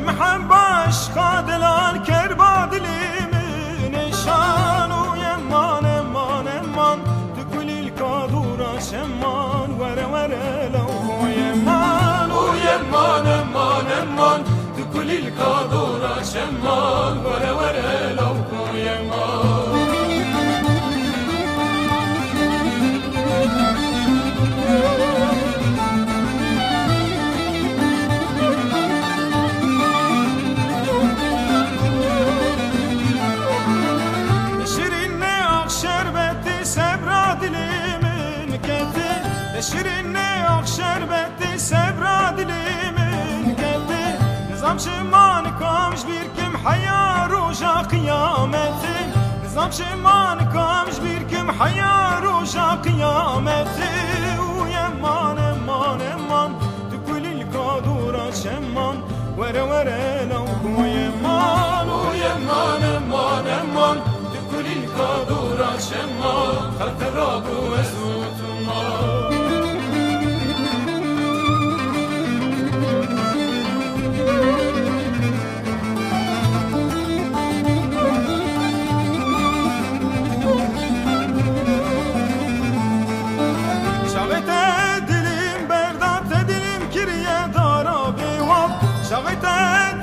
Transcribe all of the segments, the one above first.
محباش قادلان کربا دلیم نشان و یمان امان امان تکل الکادورا شمان ور ور لو یمان و یمان امان امان تکل الکادورا شمان ور ور لو یمان شیرین آق شربت سبرا دلیمن کتی نظام شمان کامش بیر کم حیا روشا قیامتی نظام شمان کامش بیر کم حیا روشا قیامتی و یمان امان امان تکل الکادورا شمان ور ور لو یمان و یمان امان امان تکل الکادورا شمان خلق راب و اسوت ما شغيت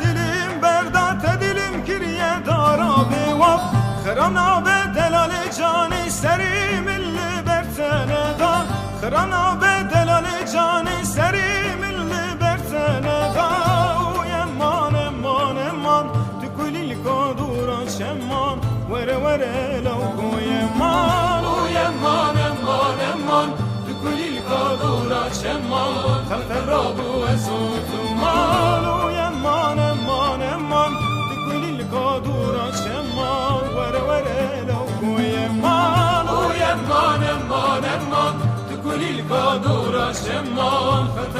دلم بردات دلم كريه دارا بواب خرانا بدلال جاني سريم اللي برتنا دا خرانا بدلال جاني سريم اللي برتنا دا ويمان امان امان تكل الكادورا شمان ور ور لو يمان ويمان امان امان تكل الكادورا شمان خلق الراب وسوت مال ويمان امان امان تكل الكادورا شمان ور ور لو يمان ويمان امان امان تكل الكادورا شمان خلق